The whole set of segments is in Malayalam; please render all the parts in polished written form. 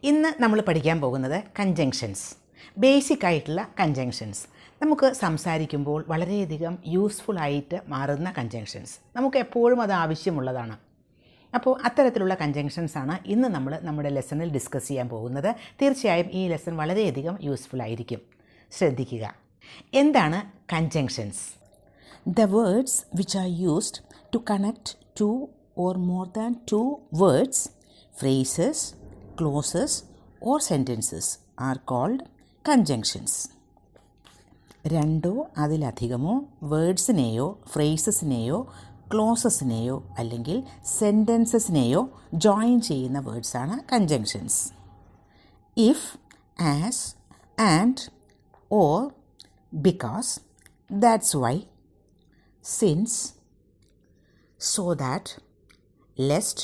ഇന്ന് നമ്മൾ പഠിക്കാൻ പോകുന്നത് കൺജങ്ഷൻസ്, ബേസിക് ആയിട്ടുള്ള കൺജങ്ഷൻസ്. നമുക്ക് സംസാരിക്കുമ്പോൾ വളരെയധികം യൂസ്ഫുൾ ആയിട്ട് മാറുന്ന കൺജങ്ഷൻസ്, നമുക്ക് എപ്പോഴും അത് ആവശ്യമുള്ളതാണ്. അപ്പോൾ അത്തരത്തിലുള്ള കൺജങ്ഷൻസാണ് ഇന്ന് നമ്മൾ നമ്മുടെ ലെസണിൽ ഡിസ്കസ് ചെയ്യാൻ പോകുന്നത്. തീർച്ചയായും ഈ ലെസൺ വളരെയധികം യൂസ്ഫുൾ ആയിരിക്കും. ശ്രദ്ധിക്കുക. എന്താണ് conjunctions? The words which are used to connect two or more than two words, phrases, clauses or sentences are called conjunctions. രണ്ടോ അതിലധികമോ വേർഡ്സിനെയോ ഫ്രേസസിനെയോ ക്ലോസസിനെയോ അല്ലെങ്കിൽ സെൻറ്റൻസസിനെയോ ജോയിൻ ചെയ്യുന്ന വേർഡ്സാണ് conjunctions. If, as, and, or, because, that's why, since, so that, lest,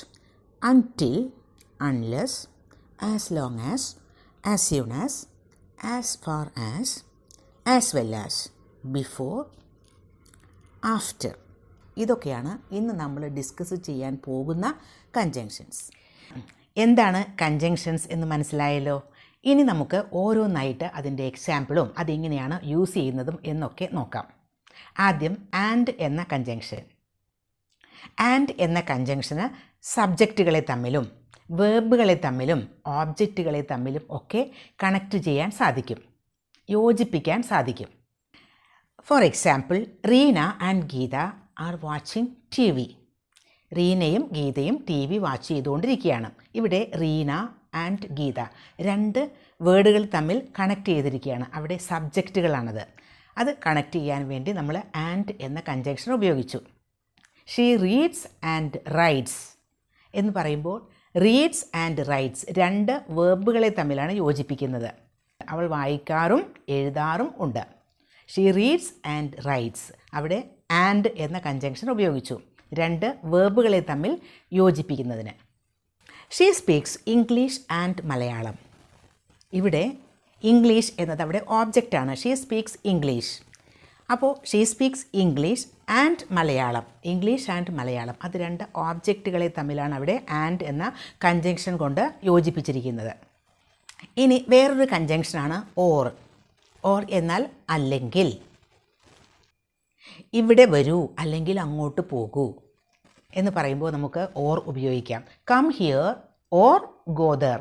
until, unless, as long as soon as far as well as, before, after. ഇതൊക്കെയാണ് ഇന്ന് നമ്മൾ ഡിസ്കസ് ചെയ്യാൻ പോകുന്ന കൺജങ്ഷൻസ്. എന്താണ് കൺജങ്ഷൻസ് എന്ന് മനസ്സിലായല്ലോ. ഇനി നമുക്ക് ഓരോന്നായിട്ട് അതിൻ്റെ എക്സാമ്പിളും അതെങ്ങനെയാണ് യൂസ് ചെയ്യുന്നതും എന്നൊക്കെ നോക്കാം. ആദ്യം ആൻഡ് എന്ന കൺജങ്ഷൻ. ആൻഡ് എന്ന കൺജങ്ഷന് സബ്ജക്റ്റുകളെ തമ്മിലും വേർബുകളെ തമ്മിലും ഓബ്ജക്റ്റുകളെ തമ്മിലും ഒക്കെ കണക്റ്റ് ചെയ്യാൻ സാധിക്കും, യോജിപ്പിക്കാൻ സാധിക്കും. For example, Reena and Geetha are watching TV. റീനയും ഗീതയും TV വാച്ച് ചെയ്തുകൊണ്ടിരിക്കുകയാണ്. ഇവിടെ റീന ആൻഡ് ഗീത രണ്ട് വേർഡുകൾ തമ്മിൽ കണക്റ്റ് ചെയ്തിരിക്കുകയാണ്. അവിടെ സബ്ജക്റ്റുകളാണത്. അത് കണക്റ്റ് ചെയ്യാൻ വേണ്ടി നമ്മൾ ആൻഡ് എന്ന കൺജങ്ഷൻ ഉപയോഗിച്ചു. ഷീ റീഡ്സ് ആൻഡ് റൈറ്റ്സ് എന്ന് പറയുമ്പോൾ റീഡ്സ് ആൻഡ് റൈറ്റ്സ് രണ്ട് വേർബുകളെ തമ്മിലാണ് യോജിപ്പിക്കുന്നത്. അവൾ വായിക്കാറും എഴുതാറും ഉണ്ട്. ഷീ റീഡ്സ് ആൻഡ് റൈറ്റ്സ്, അവിടെ ആൻഡ് എന്ന കൺജങ്ഷൻ ഉപയോഗിച്ചു രണ്ട് വേർബുകളെ തമ്മിൽ യോജിപ്പിക്കുന്നതിന്. She speaks English and Malayalam. ഇവിടെ ഇംഗ്ലീഷ് എന്നത് അവിടെ ഓബ്ജക്റ്റാണ്. She speaks English. അപ്പോൾ she speaks English and Malayalam, English and Malayalam അത് രണ്ട് ഓബ്ജക്റ്റുകളെ തമ്മിലാണ് അവിടെ ആൻഡ് എന്ന കൺജങ്ഷൻ കൊണ്ട് യോജിപ്പിച്ചിരിക്കുന്നത്. ഇനി വേറൊരു കൺജങ്ഷനാണ് ഓർ. ഓർ എന്നാൽ അല്ലെങ്കിൽ. ഇവിടെ വരൂ അല്ലെങ്കിൽ അങ്ങോട്ട് പോകൂ എന്ന് പറയുമ്പോൾ നമുക്ക് ഓർ ഉപയോഗിക്കാം. Come here or go there.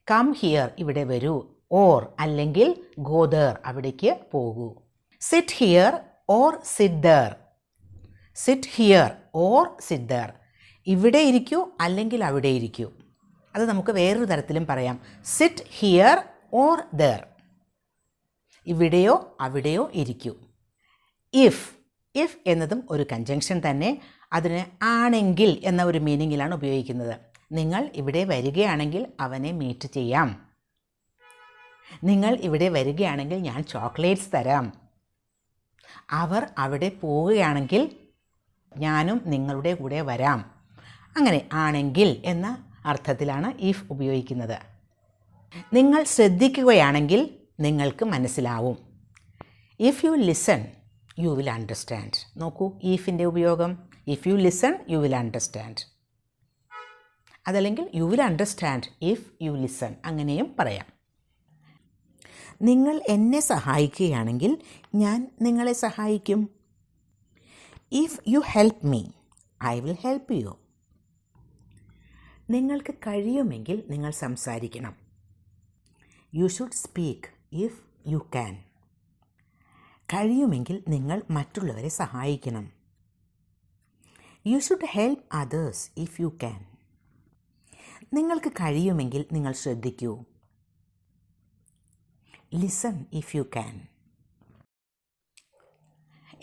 Come here ഇവിടെ വരൂ, ഓർ അല്ലെങ്കിൽ ഗോ ദർ അവിടേക്ക് പോകൂ. Sit here or sit there. Sit here or sit there, ഇവിടെ ഇരിക്കൂ അല്ലെങ്കിൽ അവിടെ ഇരിക്കൂ. അത് നമുക്ക് വേറൊരു തരത്തിലും പറയാം. സിറ്റ് ഹിയർ ഓർ ദർ, ഇവിടെയോ അവിടെയോ ഇരിക്കൂ. ഇഫ് എന്നതും ഒരു കൺജങ്ഷൻ തന്നെ. അതിന് ആണെങ്കിൽ എന്ന ഒരു മീനിങ്ങിലാണ് ഉപയോഗിക്കുന്നത്. നിങ്ങൾ ഇവിടെ വരികയാണെങ്കിൽ അവനെ മീറ്റ് ചെയ്യാം. നിങ്ങൾ ഇവിടെ വരികയാണെങ്കിൽ ഞാൻ ചോക്ലേറ്റ്സ് തരാം. അവർ അവിടെ പോവുകയാണെങ്കിൽ ഞാനും നിങ്ങളുടെ കൂടെ വരാം. അങ്ങനെ ആണെങ്കിൽ എന്ന അർത്ഥത്തിലാണ് ഇഫ് ഉപയോഗിക്കുന്നത്. നിങ്ങൾ ശ്രദ്ധിക്കുകയാണെങ്കിൽ നിങ്ങൾക്ക് മനസ്സിലാവും. If you listen you will understand. നോക്കൂ ഈഫിൻ്റെ ഉപയോഗം. If you listen you will understand, അതല്ലെങ്കിൽ you will understand if you listen, അങ്ങനെയും പറയാം. നിങ്ങൾ എന്നെ സഹായിക്കുകയാണെങ്കിൽ ഞാൻ നിങ്ങളെ സഹായിക്കും. If you help me I will help you. നിങ്ങൾക്ക് കഴിയുമെങ്കിൽ നിങ്ങൾ സംസാരിക്കണം. You should speak if you can. കഴിയുമെങ്കിൽ നിങ്ങൾ മറ്റുള്ളവരെ സഹായിക്കണം. You should help others if you can. നിങ്ങൾക്ക് കഴിയുമെങ്കിൽ നിങ്ങൾ ശ്രദ്ധിക്കൂ. Listen if you can.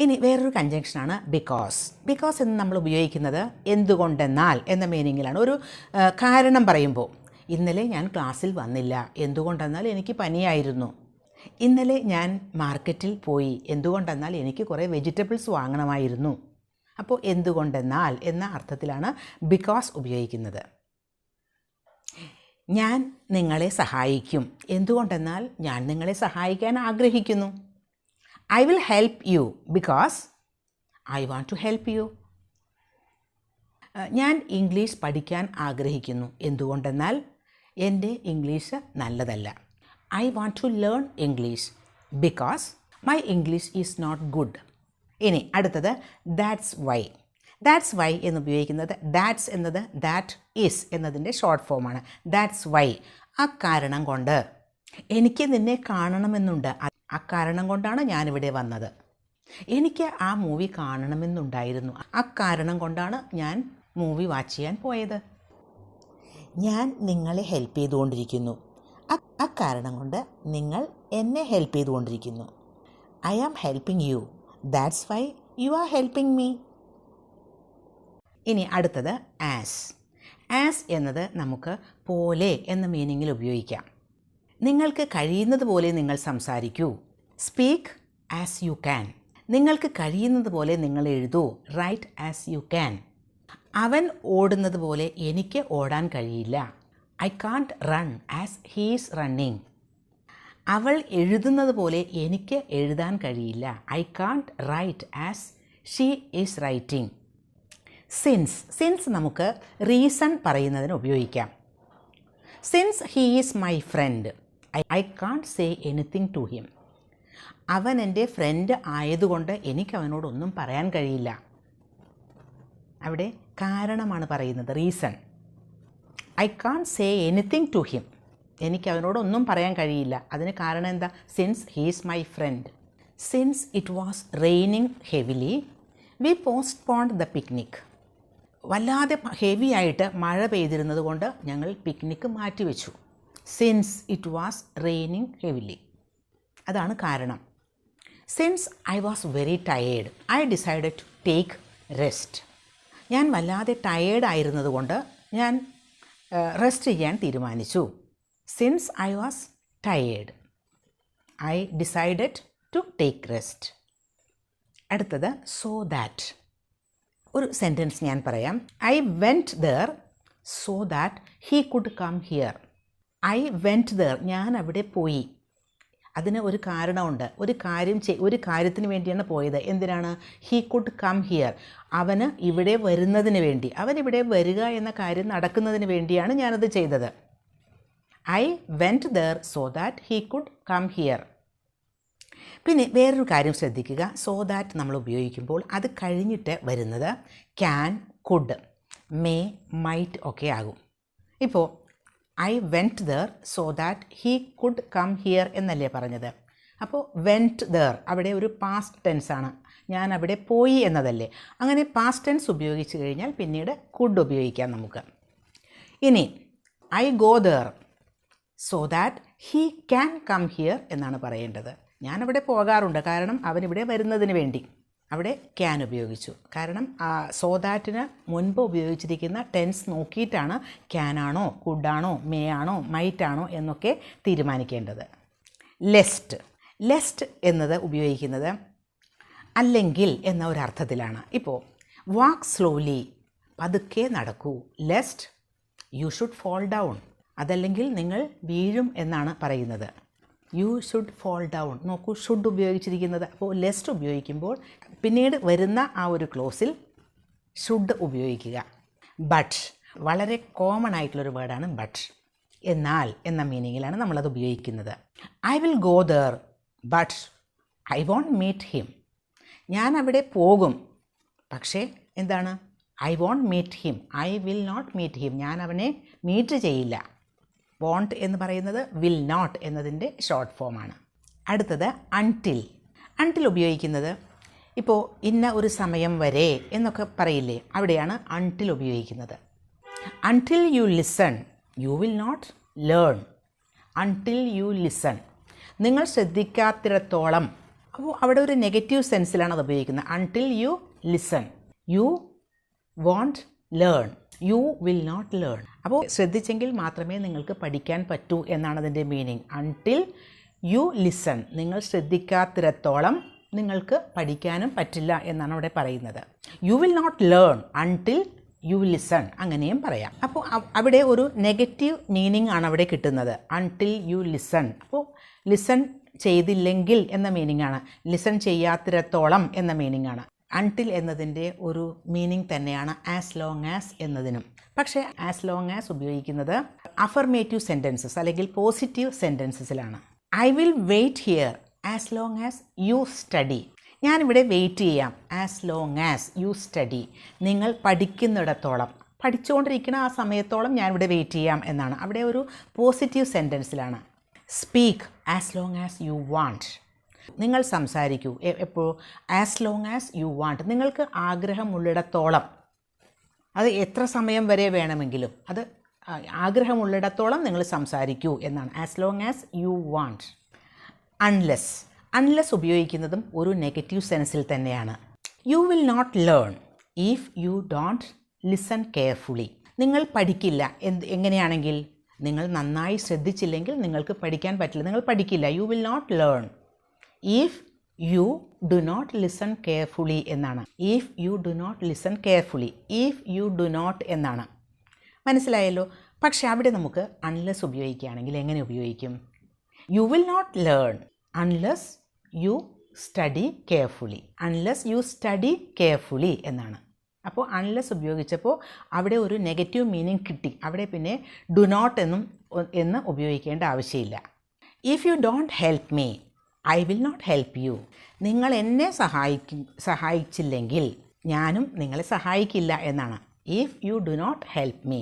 ഇനി വേറൊരു കൺജങ്ഷനാണ് ബിക്കോസ്. ബിക്കോസ് എന്ന് നമ്മൾ ഉപയോഗിക്കുന്നത് എന്തുകൊണ്ടെന്നാൽ എന്ന മീനിങ്ങിലാണ്. ഒരു കാരണം പറയുമ്പോൾ, ഇന്നലെ ഞാൻ ക്ലാസ്സിൽ വന്നില്ല, എന്തുകൊണ്ടെന്നാൽ എനിക്ക് പനിയായിരുന്നു. ഇന്നലെ ഞാൻ മാർക്കറ്റിൽ പോയി, എന്തുകൊണ്ടെന്നാൽ എനിക്ക് കുറേ വെജിറ്റബിൾസ് വാങ്ങണമായിരുന്നു. അപ്പോൾ എന്തുകൊണ്ടെന്നാൽ എന്ന അർത്ഥത്തിലാണ് ബിക്കോസ് ഉപയോഗിക്കുന്നത്. ഞാൻ നിങ്ങളെ സഹായിക്കും, എന്തുകൊണ്ടെന്നാൽ ഞാൻ നിങ്ങളെ സഹായിക്കാൻ ആഗ്രഹിക്കുന്നു. I will help you because I want to help you. ഞാൻ ഇംഗ്ലീഷ് പഠിക്കാൻ ആഗ്രഹിക്കുന്നു, എന്തുകൊണ്ടെന്നാൽ എൻ്റെ ഇംഗ്ലീഷ് നല്ലതല്ല. I want to learn English because my English is not good. ഇനി അടുത്തത് ദാറ്റ്സ് വൈ. ദാറ്റ്സ് വൈ എന്ന് ഉപയോഗിക്കുന്നത് ദാറ്റ്സ് എന്നത് ദാറ്റ് ഈസ് എന്നതിൻ്റെ ഷോർട്ട് ഫോമാണ്. ദാറ്റ്സ് വൈ, അക്കാരണം കൊണ്ട്. എനിക്ക് നിന്നെ കാണണമെന്നുണ്ട്, അക്കാരണം കൊണ്ടാണ് ഞാനിവിടെ വന്നത്. എനിക്ക് ആ മൂവി കാണണമെന്നുണ്ടായിരുന്നു, അക്കാരണം കൊണ്ടാണ് ഞാൻ മൂവി വാച്ച് ചെയ്യാൻ പോയത്. ഞാൻ നിങ്ങളെ ഹെൽപ്പ് ചെയ്തുകൊണ്ടിരിക്കുന്നു, അക്കാരണം കൊണ്ട് നിങ്ങൾ എന്നെ ഹെൽപ്പ് ചെയ്തുകൊണ്ടിരിക്കുന്നു. I am helping you, that's why you are helping me. ഇനി അടുത്തത് ആസ്. ആസ് എന്നത് നമുക്ക് പോലെ എന്ന മീനിങ്ങിൽ ഉപയോഗിക്കാം. നിങ്ങൾക്ക് കഴിയുന്നത് പോലെ നിങ്ങൾ സംസാരിക്കൂ. Speak as you can. നിങ്ങൾക്ക് കഴിയുന്നത് പോലെ നിങ്ങൾ എഴുതൂ. Write as you can. അവൻ ഓടുന്നത് പോലെ എനിക്ക് ഓടാൻ കഴിയില്ല. I can't run as he's running. അവൾ എഴുതുന്നത് പോലെ എനിക്ക് എഴുതാൻ കഴിയില്ല. I can't write as she is writing. Since നമുക്ക് റീസൺ പറയുന്നതിന് ഉപയോഗിക്കാം. Since he is my friend I can't say anything to him. അവൻ എൻ്റെ ഫ്രണ്ട് ആയതുകൊണ്ട് എനിക്ക് അവനോടൊന്നും പറയാൻ കഴിയില്ല. അവിടെ കാരണമാണ് പറയുന്നത്, reason. I can't say anything to him. എനിക്ക് അവനോടൊന്നും പറയാൻ കഴിയില്ല. അതിന് കാരണം എന്താ? Since he is my friend. Since it was raining heavily we postponed the picnic. വല്ലാതെ ഹെവി ആയിട്ട് മഴ പെയ്തിരുന്നത് കൊണ്ട് ഞങ്ങൾ പിക്നിക്ക് മാറ്റിവെച്ചു. Since it was raining heavily, അതാണ് കാരണം. Since I was very tired I decided to take rest. ഞാൻ വല്ലാതെ ടയേർഡ് ആയിരുന്നത് കൊണ്ട് ഞാൻ റെസ്റ്റ് ചെയ്യാൻ തീരുമാനിച്ചു. Since I was tired I decided to take rest. അടുത്തത് സോ ദാറ്റ്. ഒരു സെൻറ്റൻസ് ഞാൻ പറയാം. I went there so that he could come here. I went there, ഞാൻ അവിടെ പോയി. അതിന് ഒരു കാരണമുണ്ട്. ഒരു കാര്യത്തിന് വേണ്ടിയാണ് പോയത്. എന്തിനാണ്? ഹീ കുഡ് കം ഹിയർ, അവന് ഇവിടെ വരുന്നതിന് വേണ്ടി. അവനിവിടെ വരിക എന്ന കാര്യം നടക്കുന്നതിന് വേണ്ടിയാണ് ഞാനത് ചെയ്തത്. I went there so that he could come here. പിന്നെ വേറൊരു കാര്യം ശ്രദ്ധിക്കുക. സോ ദാറ്റ് നമ്മൾ ഉപയോഗിക്കുമ്പോൾ അത് കഴിഞ്ഞിട്ട് വരുന്നത് ക്യാൻ, കുഡ്, മേ, മൈറ്റ് ഒക്കെ ആകും. ഇപ്പോൾ I went there so that he could come here എന്നല്ലേ പറഞ്ഞത്. അപ്പോൾ വെൻറ്റ് ദർ അവിടെ ഒരു പാസ്റ്റ് ടെൻസാണ്. ഞാൻ അവിടെ പോയി എന്നതല്ലേ. അങ്ങനെ പാസ്റ്റ് ടെൻസ് ഉപയോഗിച്ച് കഴിഞ്ഞാൽ പിന്നീട് കുഡ് ഉപയോഗിക്കാം നമുക്ക്. ഇനി I go there so that he can come here എന്നാണ് പറയേണ്ടത്. ഞാനവിടെ പോകാറുണ്ട്, കാരണം അവനിവിടെ വരുന്നതിന് വേണ്ടി. അവിടെ ക്യാൻ ഉപയോഗിച്ചു. കാരണം സോ ദാറ്റിന് മുൻപ് ഉപയോഗിച്ചിരിക്കുന്ന ടെൻസ് നോക്കിയിട്ടാണ് ക്യാനാണോ കുഡാണോ മേ ആണോ മൈറ്റ് ആണോ എന്നൊക്കെ തീരുമാനിക്കേണ്ടത്. ലെസ്റ്റ് എന്നത് ഉപയോഗിക്കുന്നത് അല്ലെങ്കിൽ എന്ന ഒരർത്ഥത്തിലാണ്. ഇപ്പോൾ വാക്ക് സ്ലോലി, പതുക്കെ നടക്കൂ. Lest you should fall down, അതല്ലെങ്കിൽ നിങ്ങൾ വീഴും എന്നാണ് പറയുന്നത്. You should fall down. നോക്കൂ, ഷുഡ് ഉപയോഗിച്ചിരിക്കുന്നത്. അപ്പോൾ ലെസ്റ്റ് ഉപയോഗിക്കുമ്പോൾ പിന്നീട് വരുന്ന ആ ഒരു ക്ലോസിൽ ഷുഡ് ഉപയോഗിക്കുക. ബട്ട്, വളരെ കോമൺ ആയിട്ടുള്ളൊരു വേർഡാണ് ബട്ട്. എന്നാൽ എന്ന മീനിങ്ങിലാണ് നമ്മളത് ഉപയോഗിക്കുന്നത്. I will go there but I won't meet him. ഞാൻ അവിടെ പോകും, പക്ഷേ എന്താണ്? I won't meet him, I will not meet him. ഞാൻ അവനെ മീറ്റ് ചെയ്യില്ല. വോണ്ട് എന്ന് പറയുന്നത് വിൽ നോട്ട് എന്നതിൻ്റെ ഷോർട്ട് ഫോമാണ്. അടുത്തത് അൺടിൽ. അൺടിൽ ഉപയോഗിക്കുന്നത് ഇപ്പോൾ ഇന്ന ഒരു സമയം വരെ എന്നൊക്കെ പറയില്ലേ, അവിടെയാണ് അൺടിൽ ഉപയോഗിക്കുന്നത്. Until you listen you will not learn. Until you listen, നിങ്ങൾ ശ്രദ്ധിക്കാത്തിടത്തോളം. അപ്പോൾ അവിടെ ഒരു നെഗറ്റീവ് സെൻസിലാണ് അത് ഉപയോഗിക്കുന്നത്. Until you listen you won't learn, you will not learn. അപ്പോൾ ശ്രദ്ധിച്ചെങ്കിൽ മാത്രമേ നിങ്ങൾക്ക് പഠിക്കാൻ പറ്റൂ എന്നാണ് അതിൻ്റെ മീനിങ്. അൺടിൽ യു ലിസൺ, നിങ്ങൾ ശ്രദ്ധിക്കാത്തിടത്തോളം നിങ്ങൾക്ക് പഠിക്കാനും പറ്റില്ല എന്നാണ് അവിടെ പറയുന്നത്. You will not learn until you listen, അങ്ങനെയും പറയാം. അപ്പോൾ അവിടെ ഒരു നെഗറ്റീവ് മീനിങ് ആണ് അവിടെ കിട്ടുന്നത്. അൺടിൽ യു ലിസൺ, അപ്പോൾ ലിസൺ ചെയ്തില്ലെങ്കിൽ എന്ന മീനിങ് ആണ്. ലിസൺ ചെയ്യാത്തിടത്തോളം എന്ന മീനിങ് ആണ്. അൺടിൽ എന്നതിൻ്റെ ഒരു മീനിങ് തന്നെയാണ് ആസ് ലോങ് ആസ് എന്നതിനും. പക്ഷേ ആസ് ലോങ് ആസ് ഉപയോഗിക്കുന്നത് അഫർമേറ്റീവ് സെൻറ്റൻസസ് അല്ലെങ്കിൽ പോസിറ്റീവ് സെൻറ്റൻസസിലാണ്. I will wait here as long as you study. ഞാനിവിടെ വെയിറ്റ് ചെയ്യാം as long as you study. നിങ്ങൾ പഠിക്കുന്നിടത്തോളം, പഠിച്ചുകൊണ്ടിരിക്കുന്ന ആ സമയത്തോളം ഞാനിവിടെ വെയിറ്റ് ചെയ്യാം എന്നാണ്. അവിടെ ഒരു പോസിറ്റീവ് സെൻറ്റൻസിലാണ്. Speak as long as you want. നിങ്ങൾ സംസാരിക്കൂ എപ്പോൾ as long as you want. നിങ്ങൾക്ക് ആഗ്രഹമുള്ളിടത്തോളം, അത് എത്ര സമയം വരെ വേണമെങ്കിലും, അത് ആഗ്രഹമുള്ളിടത്തോളം നിങ്ങൾ സംസാരിക്കൂ എന്നാണ് as long as you want. Unless ഉപയോഗിക്കുന്നതും ഒരു നെഗറ്റീവ് സെൻസിൽ തന്നെയാണ്. You will not learn if you don't listen carefully. നിങ്ങൾ പഠിക്കില്ല എങ്ങനെയാണെങ്കിൽ നിങ്ങൾ നന്നായി ശ്രദ്ധിച്ചില്ലെങ്കിൽ നിങ്ങൾക്ക് പഠിക്കാൻ പറ്റില്ല, നിങ്ങൾ പഠിക്കില്ല. You will not learn if you do not listen carefully എന്നാണ്. If you do not listen carefully, if you do not എന്നാണ്. മനസ്സിലായല്ലോ. പക്ഷേ അവിടെ നമുക്ക് അൺലെസ് ഉപയോഗിക്കുകയാണെങ്കിൽ എങ്ങനെ ഉപയോഗിക്കും? You will not learn unless you study carefully. Unless you study carefully എന്നാണ്. അപ്പോൾ അൺലെസ് ഉപയോഗിച്ചപ്പോൾ അവിടെ ഒരു നെഗറ്റീവ് മീനിങ് കിട്ടി. അവിടെ പിന്നെ ഡു നോട്ട് എന്ന് ഉപയോഗിക്കേണ്ട ആവശ്യമില്ല. If you don't help me I will not help you. നിങ്ങൾ എന്നെ സഹായിച്ചില്ലെങ്കിൽ ഞാനും നിങ്ങളെ സഹായിക്കില്ല എന്നാണ്. If you do not help me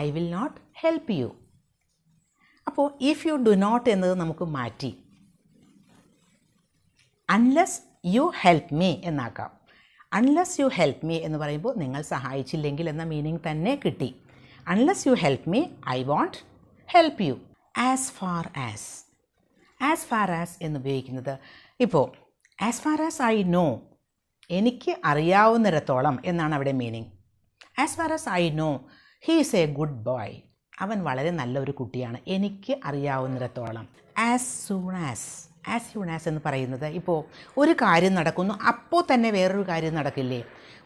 I will not help you. അപ്പോൾ ഇഫ് യു ഡു നോട്ട് എന്നത് നമുക്ക് മാറ്റി unless you help me എന്നാക്കാം. Unless you help me എന്ന് പറയുമ്പോൾ നിങ്ങൾ സഹായിച്ചില്ലെങ്കിൽ എന്ന മീനിങ് തന്നെ കിട്ടി. Unless you help me I won't help you. As far as എന്നുപയോഗിക്കുന്നത് ഇപ്പോൾ as far as I know, എനിക്ക് അറിയാവുന്നിടത്തോളം എന്നാണ് അവിടെ meaning. As far as I know he is A good boy. അവൻ വളരെ നല്ലൊരു കുട്ടിയാണ് എനിക്ക് അറിയാവുന്നിടത്തോളം. ആസ് സൂൺ ആസ് എന്ന് പറയുന്നത് ഇപ്പോൾ ഒരു കാര്യം നടക്കുന്നു, അപ്പോൾ തന്നെ വേറൊരു കാര്യം നടക്കില്ലേ?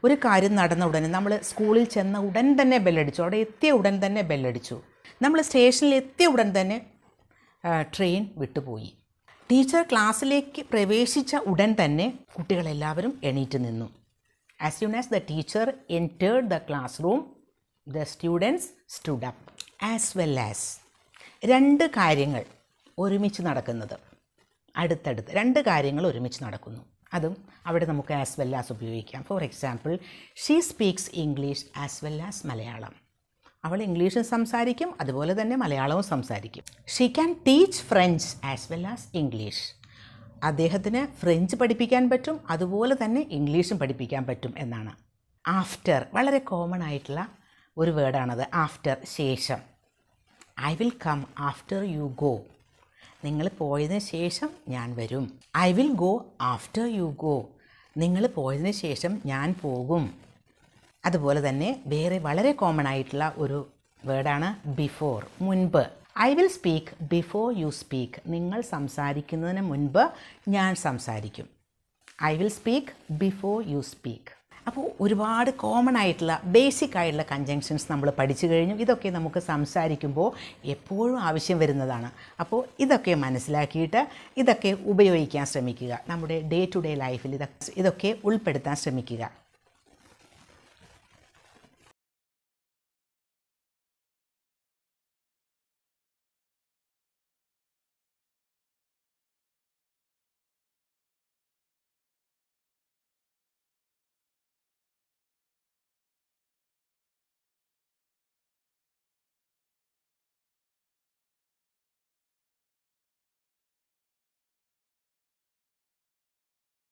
ഒരു കാര്യം നടന്ന ഉടനെ, നമ്മൾ സ്കൂളിൽ ചെന്ന ഉടൻ തന്നെ ബെല്ലടിച്ചു, അവിടെ എത്തിയ ഉടൻ തന്നെ ബെല്ലടിച്ചു, നമ്മൾ സ്റ്റേഷനിൽ എത്തിയ ഉടൻ തന്നെ ട്രെയിൻ വിട്ടുപോയി, ടീച്ചർ ക്ലാസ്സിലേക്ക് പ്രവേശിച്ച ഉടൻ തന്നെ കുട്ടികളെല്ലാവരും എണീറ്റ് നിന്നു. As soon as the teacher entered the class room the students stood up. As well as, രണ്ട് കാര്യങ്ങൾ ഒരുമിച്ച് നടക്കുന്നത്, അടുത്തടുത്ത് രണ്ട് കാര്യങ്ങൾ ഒരുമിച്ച് നടക്കുന്നു, അതും അവിടെ നമുക്ക് ആസ് വെൽ ആസ് ഉപയോഗിക്കാം. For example, she speaks English as well as Malayalam. അവൾ ഇംഗ്ലീഷും സംസാരിക്കും, അതുപോലെ തന്നെ മലയാളവും സംസാരിക്കും. She can teach French as well as English. അദ്ദേഹത്തിന് ഫ്രഞ്ച് പഠിപ്പിക്കാൻ പറ്റും, അതുപോലെ തന്നെ ഇംഗ്ലീഷും പഠിപ്പിക്കാൻ പറ്റും എന്നാണ്. ആഫ്റ്റർ, വളരെ കോമൺ ആയിട്ടുള്ള ഒരു വേർഡാണത്. ആഫ്റ്റർ, ശേഷം. I will come after you go. നിങ്ങൾ പോയതിന് ശേഷം ഞാൻ വരും. I will go after you go. നിങ്ങൾ പോയതിന് ശേഷം ഞാൻ പോകും. അതുപോലെ തന്നെ വേറെ വളരെ കോമൺ ആയിട്ടുള്ള ഒരു വേർഡാണ് ബിഫോർ, മുൻപ്. I will speak before you speak. നിങ്ങൾ സംസാരിക്കുന്നതിന് മുൻപ് ഞാൻ സംസാരിക്കും. I will speak before you speak. അപ്പോൾ ഒരുപാട് കോമൺ ആയിട്ടുള്ള ബേസിക് ആയിട്ടുള്ള കൺജങ്ഷൻസ് നമ്മൾ പഠിച്ചു കഴിഞ്ഞു. ഇതൊക്കെ നമുക്ക് സംസാരിക്കുമ്പോൾ എപ്പോഴും ആവശ്യം വരുന്നതാണ്. അപ്പോൾ ഇതൊക്കെ മനസ്സിലാക്കിയിട്ട് ഇതൊക്കെ ഉപയോഗിക്കാൻ ശ്രമിക്കുക. നമ്മുടെ ഡേ ടു ഡേ ലൈഫിൽ ഇതൊക്കെ ഉൾപ്പെടുത്താൻ ശ്രമിക്കുക.